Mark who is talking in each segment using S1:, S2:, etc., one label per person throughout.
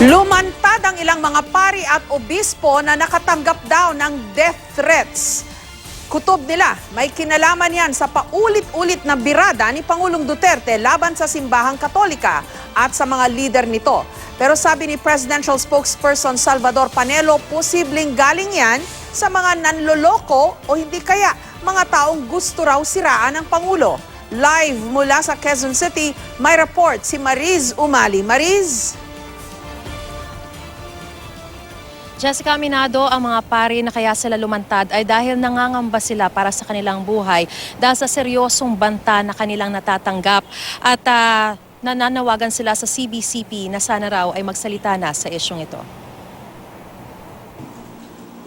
S1: Lumantad ang ilang mga pari at obispo na nakatanggap daw ng death threats. Kutob nila, may kinalaman yan sa paulit-ulit na birada ni Pangulong Duterte laban sa simbahang Katolika at sa mga lider nito. Pero sabi ni Presidential Spokesperson Salvador Panelo, posibleng galing yan sa mga nanloloko o hindi kaya mga taong gusto raw siraan ng Pangulo. Live mula sa Quezon City, may report si Mariz Umali. Mariz?
S2: Jessica, aminado ang mga pari na kaya sila lumantad ay dahil nangangamba sila para sa kanilang buhay dahil sa seryosong banta na kanilang natatanggap at nananawagan sila sa CBCP na sana raw ay magsalita na sa isyong ito.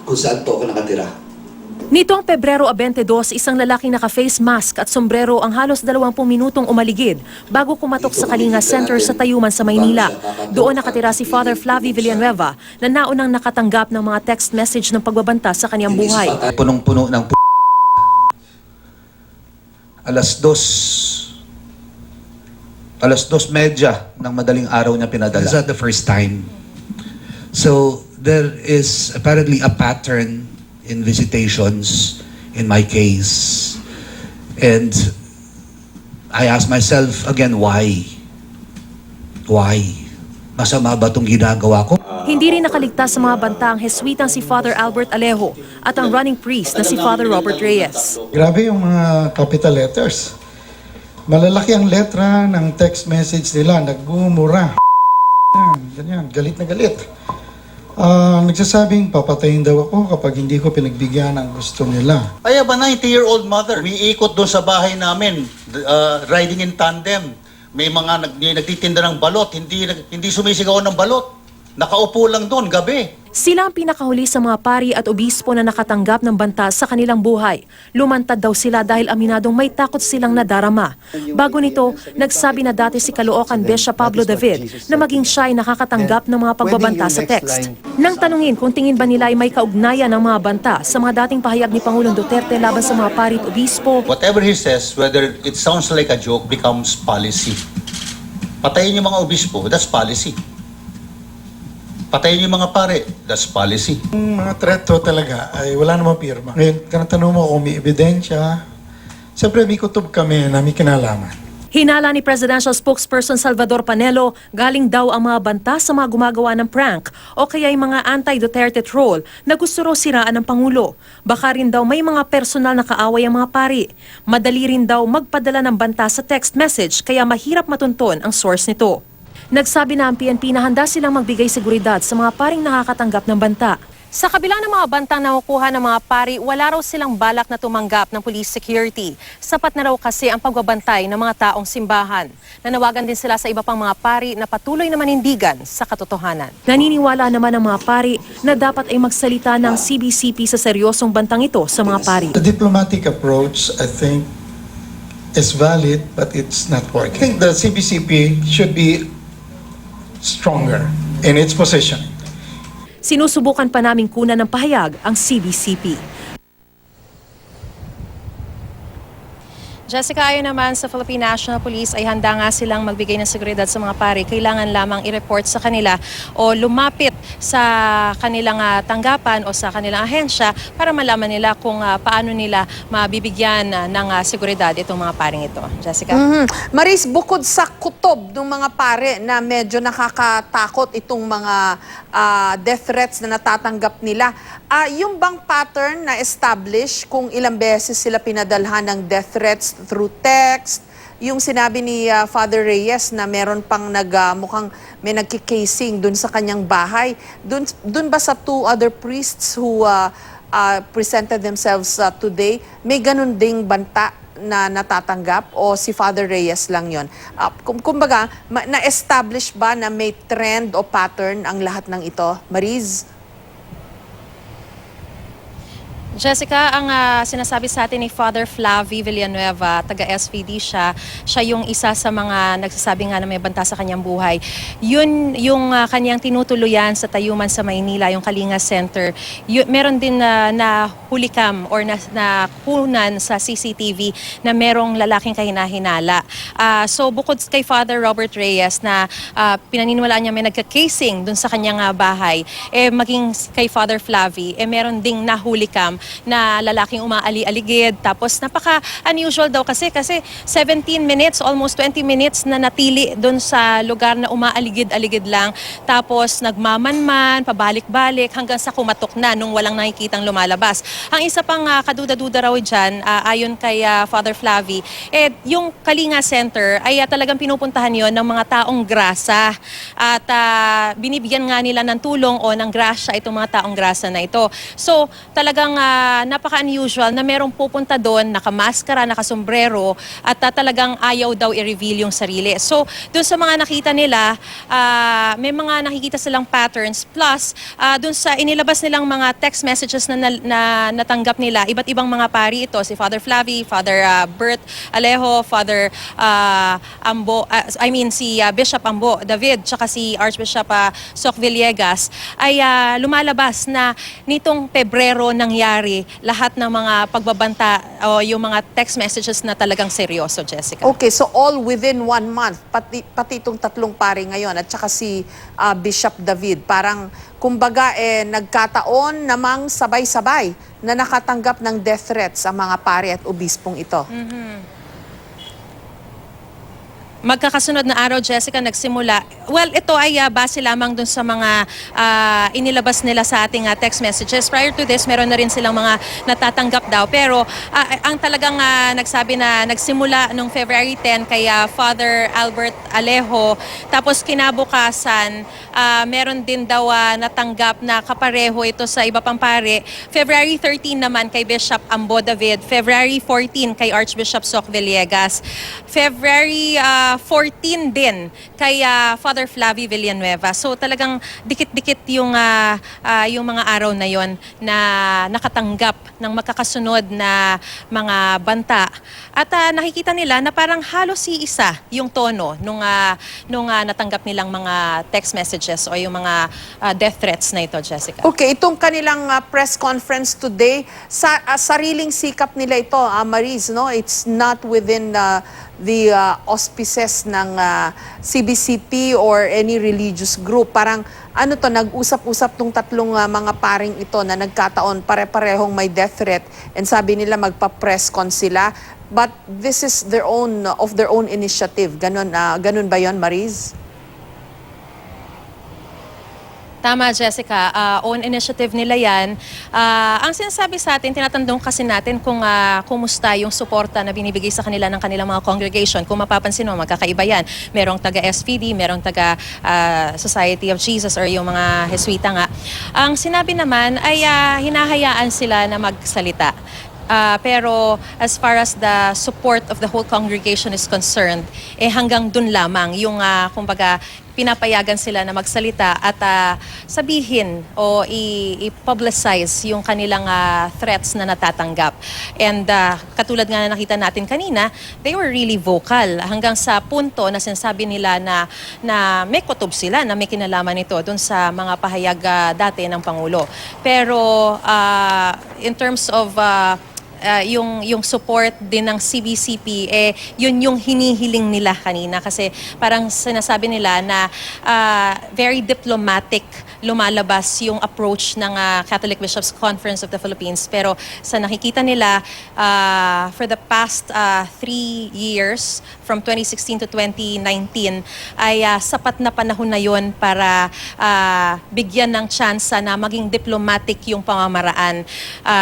S3: Kung saan to ako nakatira.
S2: Nitong Pebrero 22, isang lalaking naka-face mask at sombrero ang halos 20 minutong umaligid bago kumatok sa Kalinga Center sa Tayuman sa Maynila. Doon nakatira si Father Flavie Villanueva na naunang nakatanggap ng mga text message ng pagbabanta sa kanyang buhay.
S4: Punong-puno ng alas 2:30 ng madaling araw niya pinadala.
S5: Is that the first time? So there is apparently a pattern in visitations in my case. And I ask myself again, why? Why? Masama ba itong ginagawa ko?
S2: Hindi rin nakaligtas sa mga banta ang Jesuitang si Father Albert Alejo at ang running priest na si Father Robert Reyes.
S6: Grabe yung mga capital letters. Malalaki ang letra ng text message nila, nagbumura. Ganyan, galit na galit. Nagsasabing papatayin daw ako kapag hindi ko pinagbigyan ang gusto nila.
S7: I have a 90-year-old mother. Umiikot doon sa bahay namin, riding in tandem. May mga nagtitinda ng balot, hindi sumisigaw ng balot. Nakaupo lang doon, gabi.
S2: Sila ang pinakahuli sa mga pari at obispo na nakatanggap ng banta sa kanilang buhay. Lumantad daw sila dahil aminadong may takot silang nadarama. Bago nito, nagsabi na dati si Caloocan Bishop Pablo David na maging siya ay nakakatanggap ng mga pagbabanta sa text. Nang tanungin kung tingin ba nila ay may kaugnayan ng mga banta sa mga dating pahayag ni Pangulong Duterte laban sa mga pari at obispo,
S7: Whatever he says, whether it sounds like a joke, becomes policy. Patayin yung mga obispo, that's policy. Patayin yung mga pare, that's policy.
S6: Yung mga threat to talaga ay wala namang pirma. Ngayon, tinatanong mo kung may ebidensya. Siyempre, may kutob kami na may kinalaman.
S2: hinala ni Presidential Spokesperson Salvador Panelo, galing daw ang mga banta sa mga gumagawa ng prank o kaya yung mga anti-Duterte troll na gusto raw siraan ng Pangulo. Baka rin daw may mga personal na kaaway ang mga pari. Madali rin daw magpadala ng banta sa text message kaya mahirap matunton ang source nito. Nagsabi na ang PNP na handa silang magbigay seguridad sa mga paring nakakatanggap ng banta. Sa kabila ng mga bantang nakukuha ng mga pari, wala raw silang balak na tumanggap ng police security. Sapat na raw kasi ang pagbabantay ng mga taong simbahan. Nanawagan din sila sa iba pang mga pari na patuloy na manindigan sa katotohanan. Naniniwala naman ang mga pari na dapat ay magsalita ng CBCP sa seryosong bantang ito sa mga pari.
S6: The diplomatic approach, I think, is valid, but it's not working. I think the CBCP should be stronger in its position.
S2: Sinusubukan pa naming kunan ng pahayag ang CBCP. Jessica, ayon naman sa Philippine National Police ay handa nga silang magbigay ng seguridad sa mga pari. Kailangan lamang i-report sa kanila o lumapit sa kanilang tanggapan o sa kanilang ahensya para malaman nila kung paano nila mabibigyan ng seguridad itong mga paring ito. Jessica?
S1: Maris, bukod sa kutob ng mga pare na medyo nakakatakot itong mga death threats na natatanggap nila, yung bang pattern na establish kung ilang beses sila pinadalhan ng death threats through text, yung sinabi ni Father Reyes na meron pang mukhang may nagkikasing dun sa kanyang bahay, dun ba sa two other priests who presented themselves today, may ganun ding banta na natatanggap o si Father Reyes lang yon? Kumbaga, na-establish ba na may trend o pattern ang lahat ng ito? Mariz?
S8: Jessica, ang sinasabi sa atin ni Father Flavie Villanueva, taga-SVD siya. Siya yung isa sa mga nagsasabi nga na may banta sa kanyang buhay. Yun yung kanyang tinutuluyan sa Tayuman sa Maynila, yung Kalinga Center. Meron din na hulikam or na kunan sa CCTV na merong lalaking kahinahinala. So bukod kay Father Robert Reyes na pinaniniwalaan niya may nagka-casing dun sa kanyang bahay, maging kay Father Flavie, meron ding nahulikam na lalaking umaali-aligid. Tapos napaka-unusual daw kasi 17 minutes, almost 20 minutes na natili doon sa lugar na umaaligid-aligid lang. Tapos nagmamanman, pabalik-balik hanggang sa kumatok na nung walang nakikitang lumalabas. Ang isa pang kaduda-duda raw dyan, ayon kay Father Flavie, yung Kalinga Center ay talagang pinupuntahan yon ng mga taong grasa. At binibigyan nga nila ng tulong o ng grasya itong mga taong grasa na ito. So talagang napaka-unusual na merong pupunta doon, nakamaskara, nakasombrero, at talagang ayaw daw i-reveal yung sarili. So, doon sa mga nakita nila, may mga nakikita silang patterns. Plus, doon sa inilabas nilang mga text messages na natanggap nila, iba't ibang mga pari ito, si Father Flavie, Father Bert Alejo, Father si Bishop Ambo David, tsaka si Archbishop Soc Villegas, ay lumalabas na nitong Pebrero nangyari lahat ng mga pagbabanta o yung mga text messages na talagang seryoso, Jessica.
S1: Okay, so all within 1 month, pati itong tatlong pari ngayon at saka si Bishop David, parang kumbaga nagkataon namang sabay-sabay na nakatanggap ng death threats ang mga pari at obispong ito.
S8: Magkakasunod na araw, Jessica, nagsimula. Well, ito ay base lamang dun sa mga inilabas nila sa ating text messages. Prior to this, meron na rin silang mga natatanggap daw. Pero ang talagang nagsabi na nagsimula nung February 10 kay Father Albert Alejo. Tapos kinabukasan, meron din daw natanggap na kapareho ito sa iba pang pare. February 13 naman kay Bishop Ambo David. February 14 kay Archbishop Soc Villegas. February 14 din kay Father Flavie Villanueva. So talagang dikit-dikit yung mga araw na yon na nakatanggap ng magkakasunod na mga banta. At nakikita nila na parang halos iisa yung tono nung natanggap nilang mga text messages o yung mga death threats na ito, Jessica.
S1: Okay, itong kanilang press conference today, sariling sikap nila ito, Maris, no? It's not within the auspices ng CBCP or any religious group. Parang nag-usap-usap tong tatlong mga paring ito na nagkataon pare-parehong may death threat and sabi nila magpa-press con sila. But this is their own initiative. Ganun ba 'yon, Maris?
S8: Tama, Jessica. Own initiative nila yan. Ang sinasabi sa atin, tinatandong kasi natin kung kumusta yung suporta na binibigay sa kanila ng kanilang mga congregation. Kung mapapansin mo, magkakaiba yan. Merong taga-SVD, merong taga Society of Jesus or yung mga Jesuita nga. Ang sinabi naman ay hinahayaan sila na magsalita. Pero as far as the support of the whole congregation is concerned, hanggang dun lamang yung kumbaga pinapayagan sila na magsalita at sabihin o i-publicize yung kanilang threats na natatanggap. And katulad nga na nakita natin kanina, they were really vocal hanggang sa punto na sinasabi nila na may kutob sila na may kinalaman ito dun sa mga pahayag dati ng Pangulo. Pero in terms of yung support din ng CBCP, yun yung hinihiling nila kanina kasi parang sinasabi nila na very diplomatic lumalabas yung approach ng Catholic Bishops' Conference of the Philippines. Pero sa nakikita nila, for the past 3 years, from 2016 to 2019, ay sapat na panahon na yun para bigyan ng tsansa na maging diplomatic yung pamamaraan.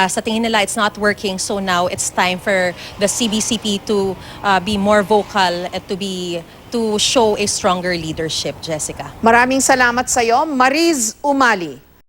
S8: Sa tingin nila, it's not working. So now it's time for the CBCP to be more vocal at to show a stronger leadership, Jessica.
S1: Maraming salamat sa iyo, Mariz Umali.